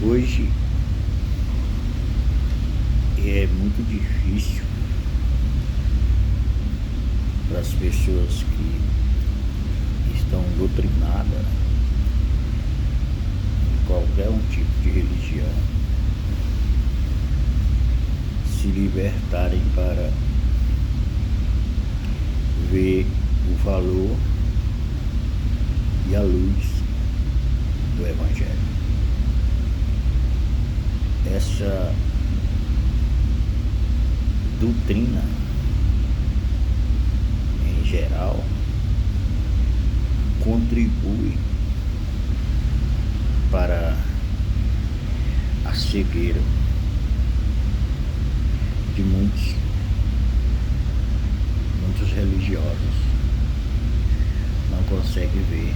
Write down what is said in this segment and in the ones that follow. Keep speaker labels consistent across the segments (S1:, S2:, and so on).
S1: Hoje é muito difícil para as pessoas que estão doutrinadas em qualquer um tipo de religião se libertarem para ver o valor e a luz do Evangelho. Essa doutrina, em geral, contribui para a cegueira de muitos religiosos. Não conseguem ver,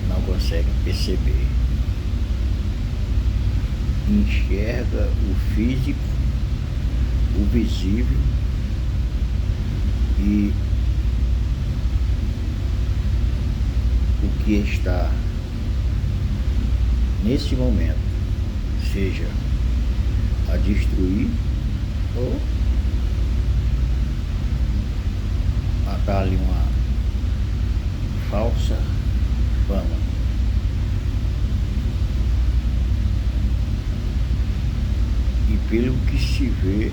S1: não conseguem perceber. Enxerga o físico, o visível e o que está nesse momento, seja a destruir ou a dar-lhe uma falsa fama. E pelo que se vê,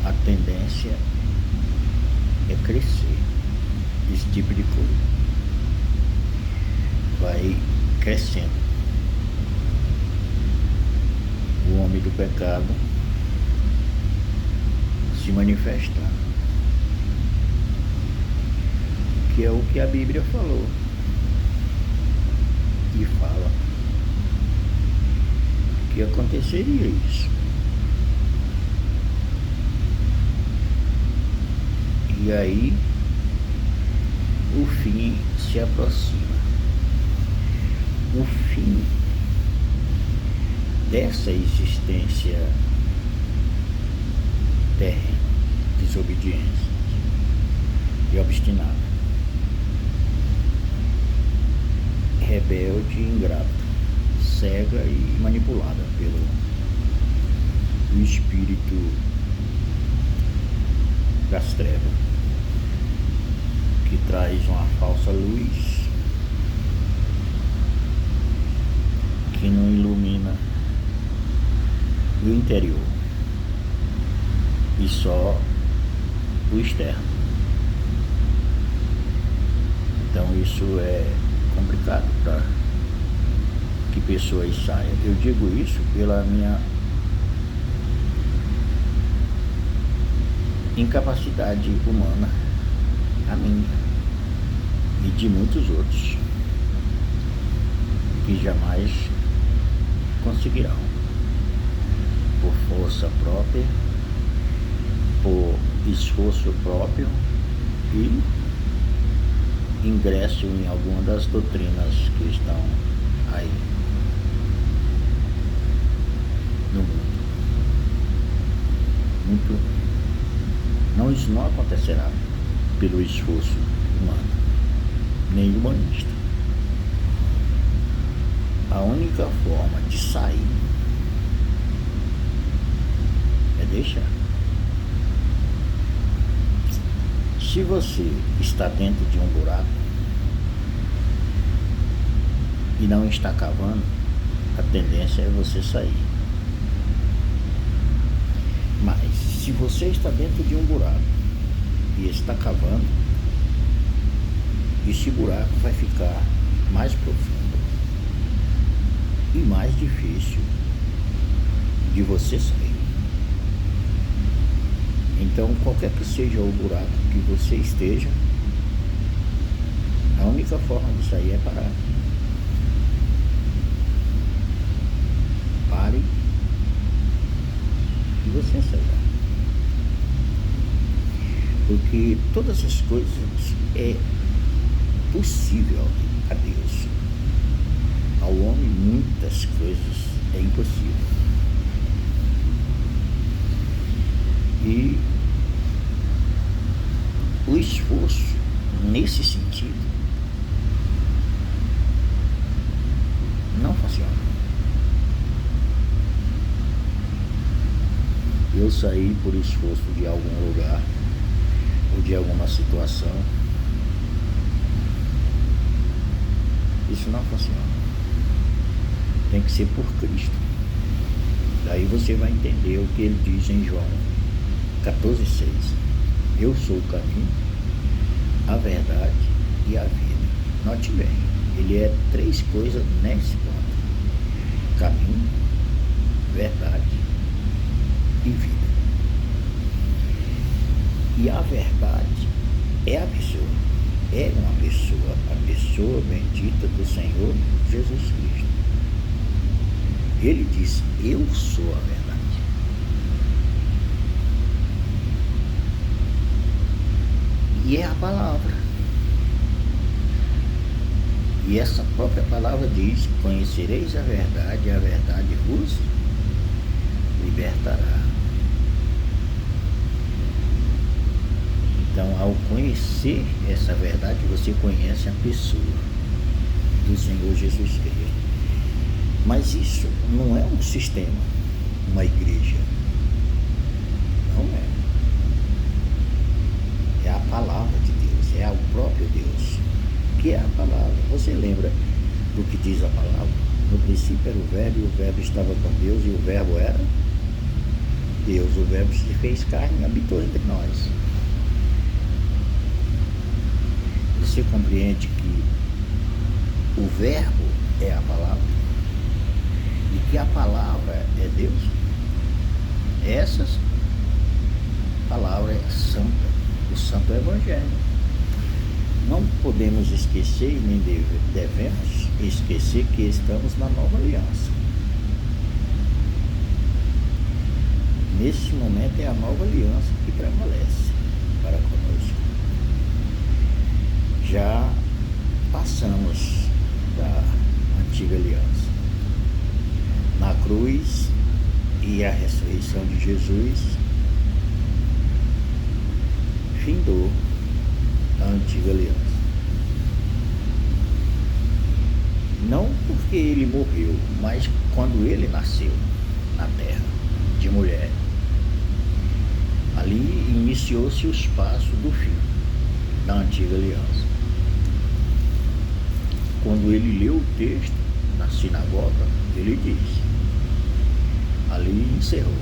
S1: a tendência é crescer. Esse tipo de coisa vai crescendo. O homem do pecado se manifestando, que é o que a Bíblia falou e fala que aconteceria isso. E aí o fim se aproxima. O fim dessa existência terrena, desobediência e obstinada, rebelde e ingrata, cega e manipulada pelo espírito das trevas, que traz uma falsa luz que não ilumina o interior e só o externo. Então isso é complicado para que pessoas saiam. Eu digo isso pela minha incapacidade humana, a minha e de muitos outros que jamais conseguirão, por força própria, por esforço próprio e ingresso em alguma das doutrinas que estão aí no mundo. Isso não acontecerá pelo esforço humano, nem humanista. A única forma de sair é deixar. Se você está dentro de um buraco e não está cavando, a tendência é você sair. Mas se você está dentro de um buraco e está cavando, esse buraco vai ficar mais profundo e mais difícil de você sair. Então, qualquer que seja o buraco que você esteja, a única forma de sair é parar. Pare e você sairá. Porque todas as coisas é possível a Deus. Ao homem muitas coisas é impossível. E o esforço nesse sentido Não funciona. Eu saí por esforço de algum lugar ou de alguma situação. Isso não funciona. Tem que ser por Cristo. Daí você vai entender o que ele diz em João 14,6. Eu sou o caminho, a verdade e a vida. Note bem, ele é 3 coisas nesse ponto: caminho, verdade e vida. E a verdade é a pessoa, a pessoa bendita do Senhor Jesus Cristo. Ele diz: eu sou a verdade. E é a palavra. E essa própria palavra diz: conhecereis a verdade e a verdade vos libertará. Então, ao conhecer essa verdade, você conhece a pessoa do Senhor Jesus Cristo. Mas isso não é um sistema, uma igreja. Não é. É a palavra de Deus, é o próprio Deus, que é a palavra. Você lembra do que diz a palavra? No princípio era o Verbo, e o Verbo estava com Deus, e o Verbo era Deus. O Verbo se fez carne e habitou entre nós. Você compreende que o Verbo é a palavra? E que a palavra é Deus? Essas palavras é santa, o Santo Evangelho. Não podemos esquecer e nem devemos esquecer que estamos na nova aliança. Nesse momento é a nova aliança que prevalece para conosco. Já passamos da antiga aliança. Na cruz e a ressurreição de Jesus findou a antiga aliança. Não porque ele morreu, mas quando ele nasceu na terra de mulher, ali iniciou-se o espaço do fim da antiga aliança. Quando ele leu o texto na sinagoga, ele diz: ali encerrou.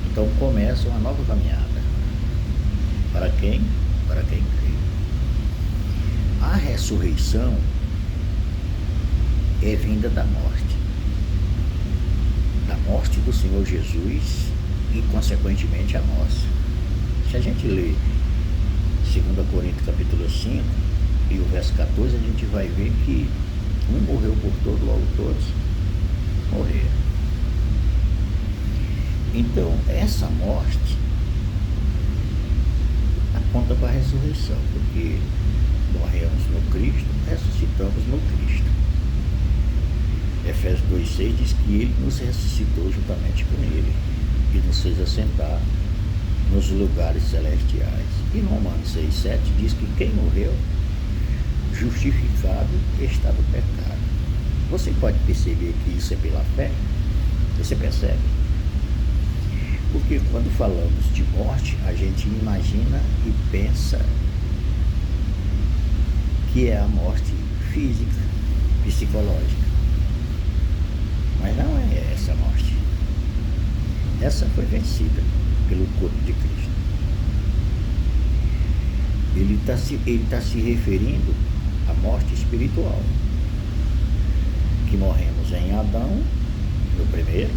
S1: Então começa uma nova caminhada. Para quem? Para quem crê. A ressurreição é vinda da morte do Senhor Jesus e consequentemente a nossa. Se a gente ler 2 Coríntios capítulo 5 e o verso 14, a gente vai ver que um morreu por todos, logo todos morreram. Então, essa morte aponta para a ressurreição, porque morremos no Cristo, ressuscitamos no Cristo. Efésios 2,6 diz que ele nos ressuscitou juntamente com ele e nos fez assentar nos lugares celestiais. E Romanos 6,7 diz que quem morreu, justificado está do pecado. Você pode perceber que isso é pela fé? Você percebe? Porque quando falamos de morte, a gente imagina e pensa que é a morte física, psicológica. Mas não é essa a morte. Essa foi vencida pelo corpo de Cristo. Ele está se referindo à morte espiritual, que morremos em Adão, no primeiro,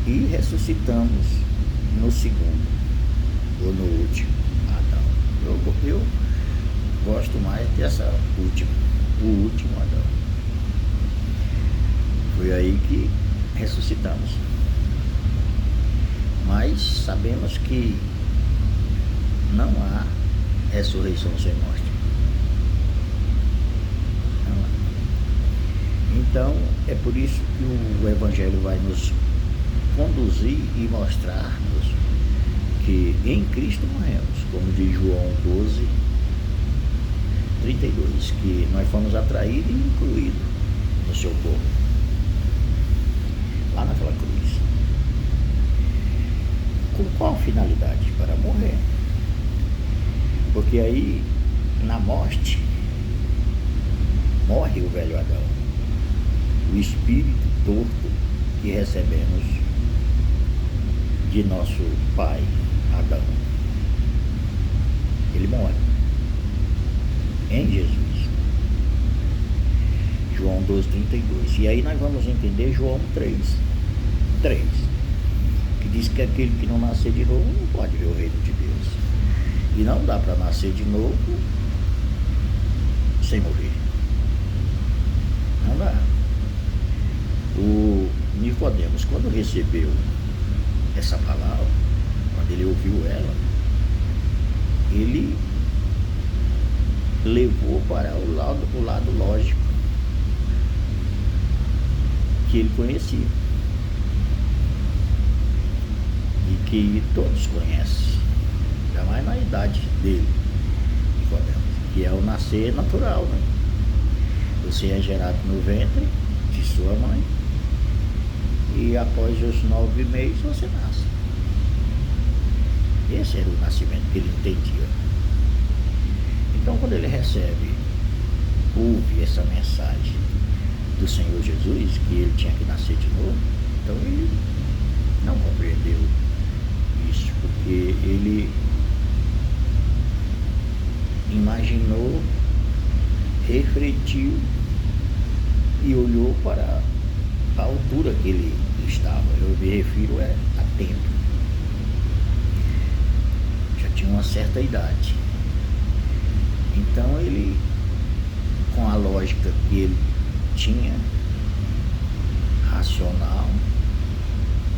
S1: e ressuscitamos no segundo, ou no último Adão. Eu gosto mais dessa última, o último Adão. Foi aí que ressuscitamos. Mas sabemos que não há ressurreição sem morte. Não há. Então, é por isso que o Evangelho vai nos conduzir e mostrar-nos que em Cristo morremos, como diz João 12:32, que nós fomos atraídos e incluídos no seu corpo, lá naquela cruz. Com qual finalidade? Para morrer. Porque aí, na morte, morre o velho Adão, o espírito torto que recebemos de nosso pai Adão. Ele morre em Jesus. João 12:32. E aí nós vamos entender João 3, que diz que aquele que não nascer de novo não pode ver o reino de Deus. E não dá para nascer de novo sem morrer. Não dá. O Nicodemos, quando recebeu essa palavra, quando ele ouviu ela, ele levou para o lado lógico que ele conhecia e que todos conhecem, jamais na idade dele, que é o nascer natural, né? Você é gerado no ventre de sua mãe e após os 9 meses você nasce. Esse era o nascimento que ele entendia. Então, quando ele ouve essa mensagem do Senhor Jesus, que ele tinha que nascer de novo, então ele não compreendeu isso, porque ele imaginou, refletiu e olhou para a altura que ele estava. Eu me refiro a tempo. Já tinha uma certa idade. Então ele, com a lógica que ele tinha, racional,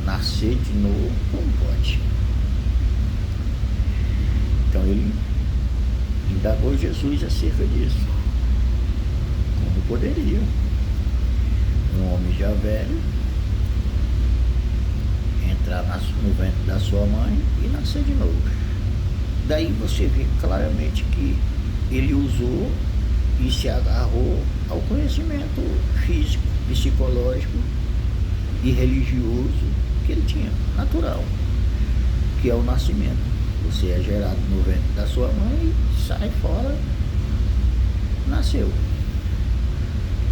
S1: nascer de novo, como pode? Então ele indagou Jesus acerca disso. Como poderia um homem já velho entrar no ventre da sua mãe e nascer de novo? Daí você vê claramente que ele usou e se agarrou ao conhecimento físico, psicológico e religioso que ele tinha, natural, que é o nascimento. Você é gerado no ventre da sua mãe, sai fora, nasceu.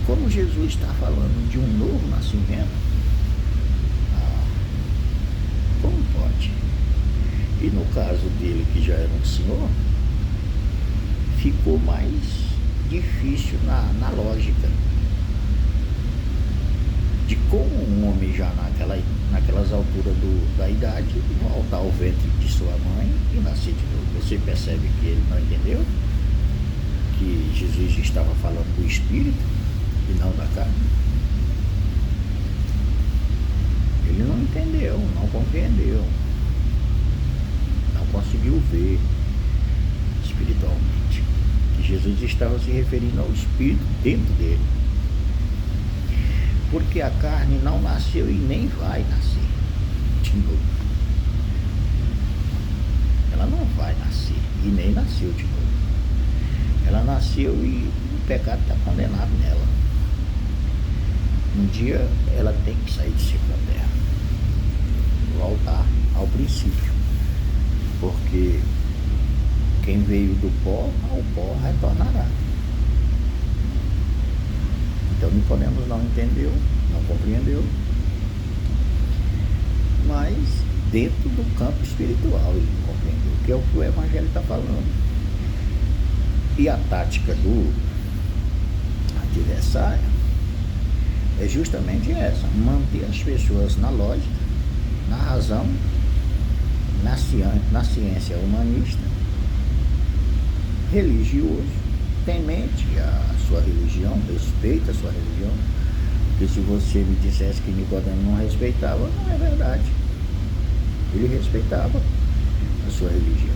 S1: Como Jesus está falando de um novo nascimento, como pode? E no caso dele, que já era um senhor, ficou mais difícil na lógica de como um homem já naquelas alturas da idade voltar ao ventre de sua mãe e nascer de novo. Você percebe que ele não entendeu que Jesus estava falando do espírito e não da carne. Ele não entendeu, não compreendeu, não conseguiu ver espiritualmente que Jesus estava se referindo ao espírito dentro dele, porque a carne não nasceu e nem vai nascer de novo. Ela não vai nascer e nem nasceu de novo. Ela nasceu e o pecado está condenado nela. Um dia ela tem que sair de cima da terra, voltar ao princípio, porque quem veio do pó, ao pó retornará. Então Nicodemos não entendeu, não compreendeu, mas dentro do campo espiritual ele compreendeu, que é o que o Evangelho está falando. E a tática do adversário é justamente essa: manter as pessoas na lógica, na razão, na ciência humanista, religioso, temente a sua religião, respeita a sua religião. Porque se você me dissesse que Nicodemo não respeitava, não é verdade. Ele respeitava a sua religião,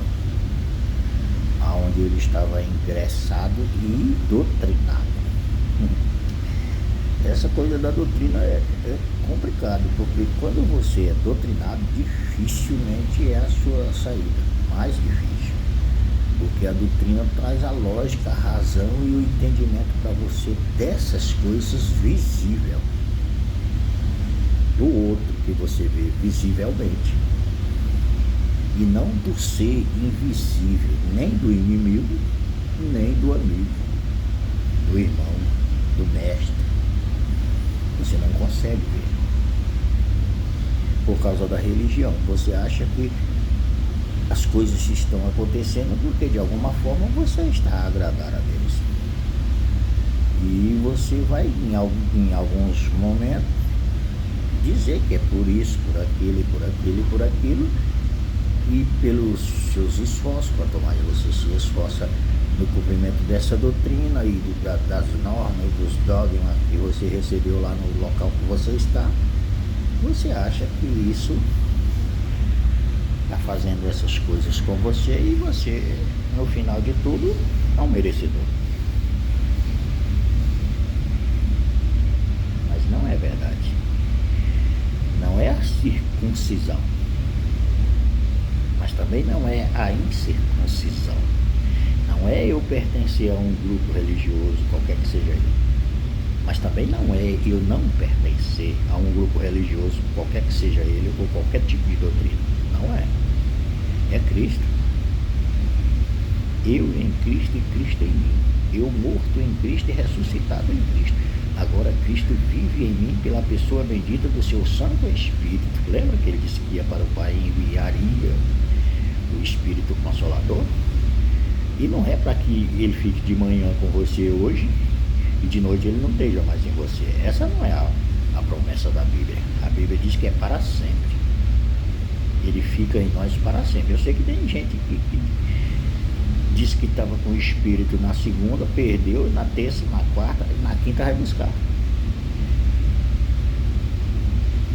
S1: aonde ele estava ingressado e doutrinado. Essa coisa da doutrina é complicado, porque quando você é doutrinado, dificilmente é a sua saída, mais difícil. Porque Porque a doutrina traz a lógica, a razão e o entendimento para você dessas coisas visível. Do outro que você vê visivelmente. E não do ser invisível, nem do inimigo, nem do amigo, do irmão, do mestre. Você não consegue ver. Por causa da religião. Você acha que as coisas estão acontecendo porque de alguma forma você está a agradar a Deus. E você vai em alguns momentos dizer que é por isso, por aquilo e por aquilo e por aquilo, e pelos seus esforços, quanto mais você se esforça no cumprimento dessa doutrina e das normas e dos dogmas que você recebeu lá no local que você está, você acha que isso está fazendo essas coisas com você e você, no final de tudo, é um merecedor. Mas não é verdade. Não é a circuncisão, mas também não é a incircuncisão. Não é eu pertencer a um grupo religioso, qualquer que seja ele. Mas também não é eu não pertencer a um grupo religioso, qualquer que seja ele, ou qualquer tipo de doutrina. Não é. É Cristo. Eu em Cristo e Cristo em mim. Eu morto em Cristo e ressuscitado em Cristo. Agora Cristo vive em mim pela pessoa bendita do seu Santo Espírito. Lembra que ele disse que ia para o Pai e enviaria o Espírito Consolador? E não é para que ele fique de manhã com você hoje e de noite ele não esteja mais em você. Essa não é a promessa da Bíblia. A Bíblia diz que é para sempre. Ele fica em nós para sempre. Eu sei que tem gente que disse que estava com o Espírito na segunda, perdeu, na terça, na quarta, e na quinta vai buscar.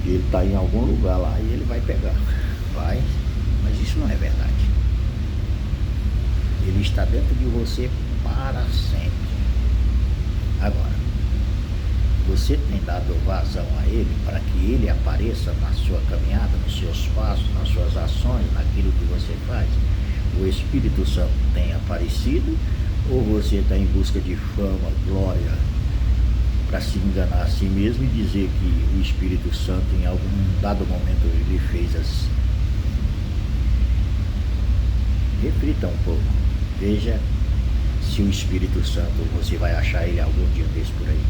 S1: Ele está em algum lugar lá e ele vai pegar. Vai, mas isso não é verdade. Ele está dentro de você para sempre. Agora, você tem dado vazão a ele para que ele apareça na sua caminhada, nos seus passos, nas suas ações, naquilo que você faz? O Espírito Santo tem aparecido ou você está em busca de fama, glória, para se enganar a si mesmo e dizer que o Espírito Santo em algum dado momento ele fez assim? Reflita um pouco, veja se o Espírito Santo você vai achar ele algum dia desse por aí,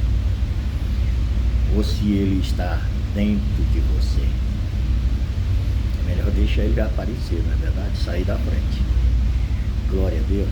S1: ou se ele está dentro de você. É melhor deixar ele aparecer, não é verdade? Sair da frente. Glória a Deus.